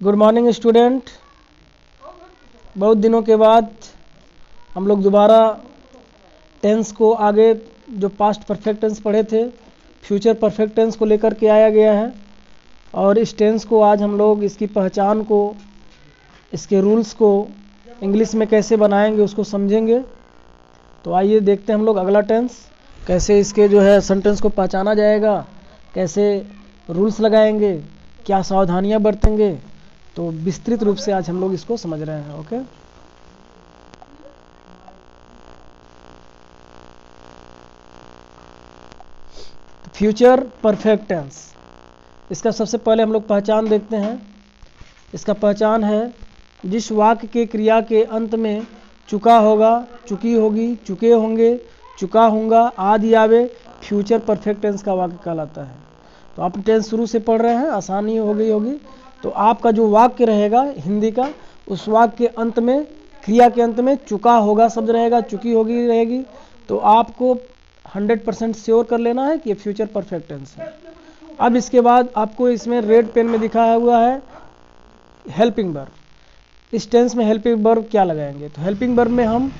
Good morning student. बहुत दिनों के बाद हम लोग दोबारा टेंस को आगे जो पास्ट परफेक्ट टेंस पढ़े थे फ्यूचर परफेक्ट टेंस को लेकर के आया गया है और इस टेंस को आज हम लोग इसकी पहचान को, इसके रूल्स को इंग्लिश में कैसे बनाएंगे उसको समझेंगे। तो आइए देखते हैं हम लोग अगला टेंस कैसे इसके जो है सेंटेंस को पहचाना जाएगा, कैसे रूल्स लगाएंगे, क्या सावधानियां बरतेंगे। तो विस्तृत रूप से आज हम लोग इसको समझ रहे हैं। ओके, फ्यूचर परफेक्ट टेंस, इसका सबसे पहले हम लोग पहचान देखते हैं। इसका पहचान है जिस वाक्य के क्रिया के अंत में चुका होगा, चुकी होगी, चुके होंगे, चुका होगा आदि आवे, फ्यूचर परफेक्ट टेंस का वाक्य कहलाता है। तो आप टेंस शुरू से पढ़ रहे हैं, आसानी हो गई होगी। तो आपका जो वाक्य रहेगा हिंदी का, उस वाक्य के अंत में, क्रिया के अंत में चुका होगा शब्द रहेगा, चुकी होगी रहेगी। तो आपको 100% श्योर कर लेना है कि ये फ्यूचर परफेक्ट टेंस है। अब इसके बाद आपको इसमें रेड पेन में दिखाया हुआ है हेल्पिंग वर्ब। इस टेंस में हेल्पिंग वर्ब क्या लगाएंगे? तो हेल्पिंग वर्ब में हम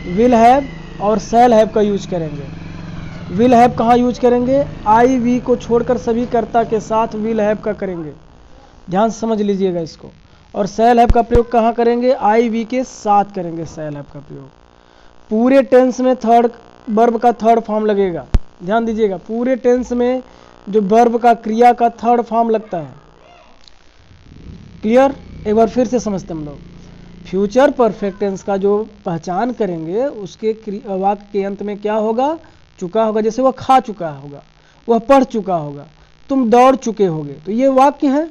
विल हैव और शैल हैव का यूज करेंगे। विल हैव कहाँ यूज करेंगे? आई वी को छोड़कर सभी कर्ता के साथ विल हैव का करेंगे, ध्यान से समझ लीजिएगा इसको। और शैल हैव का प्रयोग कहाँ करेंगे? आई वी के साथ करेंगे शैल हैव का प्रयोग। पूरे टेंस में थर्ड वर्ब का थर्ड फॉर्म लगेगा, ध्यान दीजिएगा। पूरे टेंस में जो वर्ब का, क्रिया का थर्ड फॉर्म लगता है। क्लियर? एक बार फिर से समझते हम लोग। फ्यूचर परफेक्ट टेंस का जो पहचान करेंगे उसके वाक्य के अंत में क्या होगा? चुका होगा। जैसे वह खा चुका होगा, वह पढ़ चुका होगा, तुम दौड़ चुके होगे। तो ये वाक्य है,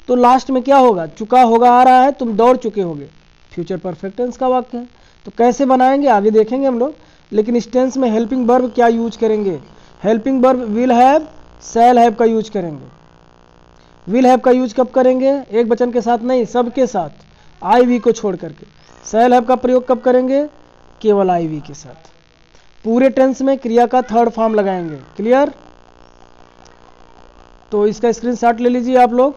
तो लास्ट में क्या होगा? चुका होगा आ रहा है, तुम दौड़ चुके होगे। फ्यूचर परफेक्ट टेंस का वाक्य है। तो कैसे बनाएंगे आगे देखेंगे हम लोग। लेकिन इस टेंस में हेल्पिंग वर्ब क्या यूज करेंगे? Helping verb will have, shall have का यूज करेंगे। विल हैव का यूज कब करेंगे? एक वचन के साथ नहीं, सबके साथ, आई वी को छोड़ करके। शैल हैव का प्रयोग कब करेंगे? केवल आई वी के साथ। पूरे टेंस में क्रिया का थर्ड फॉर्म लगाएंगे। क्लियर? तो इसका स्क्रीनशॉट ले लीजिए आप लोग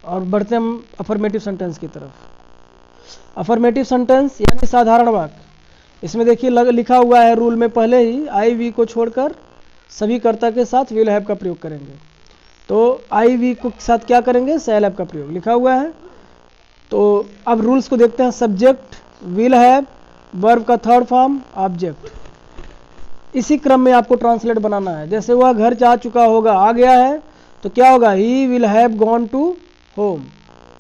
और बढ़ते हैं हम अफर्मेटिव सेंटेंस की तरफ। अफर्मेटिव सेंटेंस यानी साधारण वाक्य। इसमें देखिए लिखा हुआ है रूल में पहले ही, आई वी को छोड़कर सभी कर्ता के साथ विल हैव का प्रयोग करेंगे। तो आई वी को साथ क्या करेंगे? शैल हैव का प्रयोग लिखा हुआ है। तो अब रूल्स को देखते हैं। सब्जेक्ट विल हैव, वर्ब का थर्ड फॉर्म ऑब्जेक्ट। इसी क्रम में आपको ट्रांसलेट बनाना है। जैसे वह घर जा चुका होगा आ गया है, तो क्या होगा? He will have gone to home.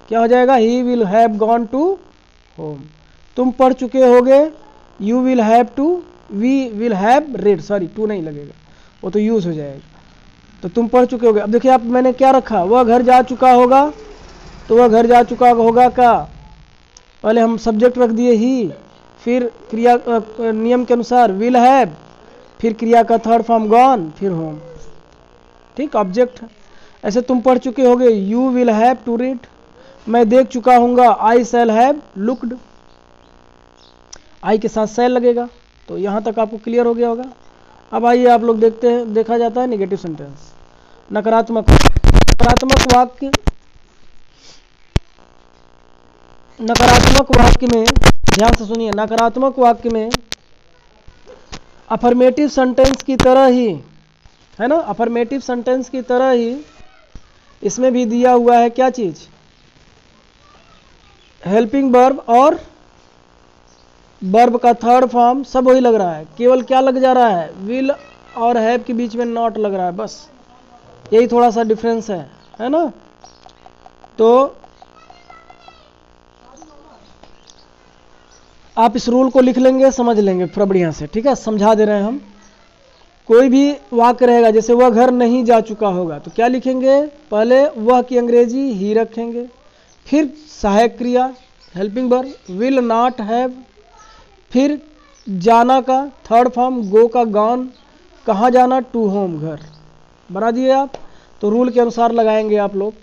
क्या हो जाएगा? He will have gone to home. तुम पढ़ चुके होगे, you will have to, we will have read, sorry to नहीं लगेगा, वो तो यूज हो जाएगा। तो तुम पढ़ चुके होगे। अब देखिए आप, मैंने क्या रखा? वह घर जा चुका होगा, तो वह घर जा चुका होगा का पहले हम सब्जेक्ट रख दिए ही, फिर क्रिया नियम के अनुसार विल हैव, फिर क्रिया का थर्ड फॉर्म गॉन, फिर होम। ठीक, ऑब्जेक्ट। ऐसे तुम पढ़ चुके होगे, you will have to read. मैं देख चुका हूंगा, आई शैल हैव लुक्ड। आई के साथ शैल लगेगा। तो यहां तक आपको क्लियर हो गया होगा। अब आइए आप लोग देखते हैं, देखा जाता है नेगेटिव सेंटेंस, नकारात्मक वाक्य। नकारात्मक वाक्य में ध्यान से सुनिए, नकारात्मक वाक्य में अफर्मेटिव सेंटेंस की तरह ही है ना, अफर्मेटिव सेंटेंस की तरह ही इसमें भी दिया हुआ है क्या चीज? हेल्पिंग वर्ब और वर्ब का थर्ड फॉर्म सब वही लग रहा है। केवल क्या लग जा रहा है? विल और हैव के बीच में नॉट लग रहा है, बस यही थोड़ा सा डिफरेंस है ना। तो आप इस रूल को लिख लेंगे, समझ लेंगे थोड़ा बढ़िया से। ठीक है, समझा दे रहे हैं हम। कोई भी वाक्य रहेगा, जैसे वह घर नहीं जा चुका होगा, तो क्या लिखेंगे? पहले वह की अंग्रेजी ही रखेंगे, फिर सहायक क्रिया helping verb will not have, फिर जाना का थर्ड फॉर्म गो का गॉन, कहाँ जाना? टू होम, घर। बना दिए आप। तो रूल के अनुसार लगाएंगे आप लोग।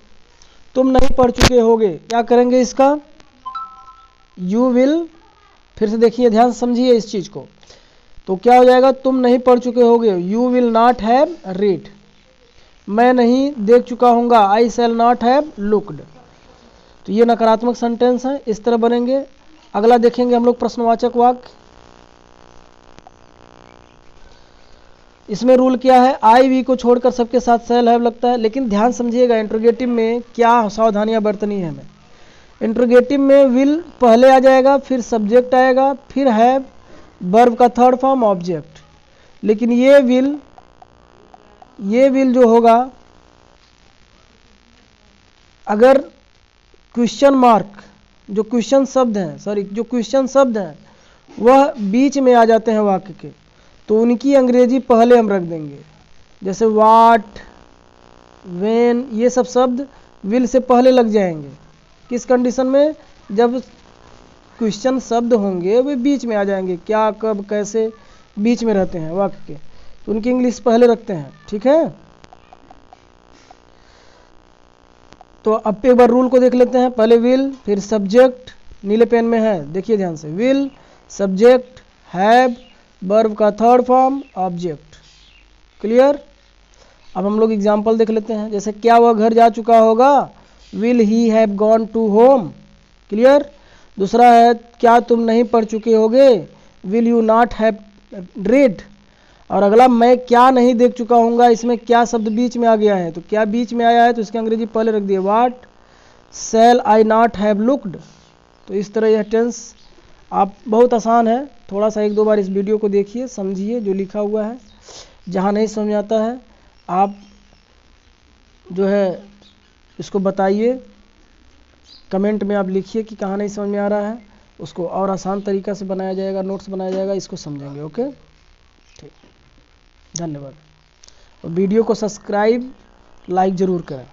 तुम नहीं पढ़ चुके होगे, क्या करेंगे इसका? यू विल, फिर से देखिए ध्यान से समझिए इस चीज को। तो क्या हो जाएगा? तुम नहीं पढ़ चुके होगे, you will not have read. मैं नहीं देख चुका हूंगा, आई शैल नॉट हैव लुक्ड। तो ये नकारात्मक सेंटेंस है, इस तरह बनेंगे। अगला देखेंगे हम लोग प्रश्नवाचक वाक्य। इसमें रूल क्या है, आई वी को छोड़कर सबके साथ सेल हैव लगता है, लेकिन ध्यान समझिएगा इंट्रोगेटिव में क्या सावधानियां बरतनी है हमें। इंट्रोगेटिव में विल पहले आ जाएगा, फिर सब्जेक्ट आएगा, फिर हैव, वर्ब का थर्ड फॉर्म ऑब्जेक्ट। लेकिन ये विल जो होगा, अगर क्वेश्चन मार्क जो क्वेश्चन शब्द हैं वह बीच में आ जाते हैं वाक्य के, तो उनकी अंग्रेजी पहले हम रख देंगे। जैसे वाट, वेन, ये सब शब्द विल से पहले लग जाएंगे। किस कंडीशन में, जब क्वेश्चन शब्द होंगे वे बीच में आ जाएंगे, क्या, कब, कैसे बीच में रहते हैं वाक्य के, तो उनकी इंग्लिश पहले रखते हैं। ठीक है, तो अब एक बार रूल को देख लेते हैं। पहले विल, फिर सब्जेक्ट, नीले पेन में है, देखिए ध्यान से, विल, सब्जेक्ट, हैव, वर्ब का थर्ड फॉर्म, ऑब्जेक्ट। क्लियर। अब हम लोग एग्जाम्पल देख लेते हैं। जैसे क्या वह घर जा चुका होगा, will he have gone to home. Clear. दूसरा है क्या तुम नहीं पढ़ चुके होगे, will you not have read. और अगला मैं क्या नहीं देख चुका हूँगा, इसमें क्या शब्द बीच में आ गया है, तो क्या बीच में आया है तो इसकी अंग्रेजी पहले रख दिए, what shell I not have looked. तो इस तरह यह टेंस आप बहुत आसान है, थोड़ा सा एक दो बार इस वीडियो को देखिए, समझिए जो लिखा हुआ है। जहाँ नहीं समझ आता है आप जो है इसको बताइए, कमेंट में आप लिखिए कि कहाँ नहीं समझ में आ रहा है, उसको और आसान तरीका से बनाया जाएगा, नोट्स बनाया जाएगा, इसको समझेंगे। ओके, ठीक, धन्यवाद। और वीडियो को सब्सक्राइब, लाइक ज़रूर करें।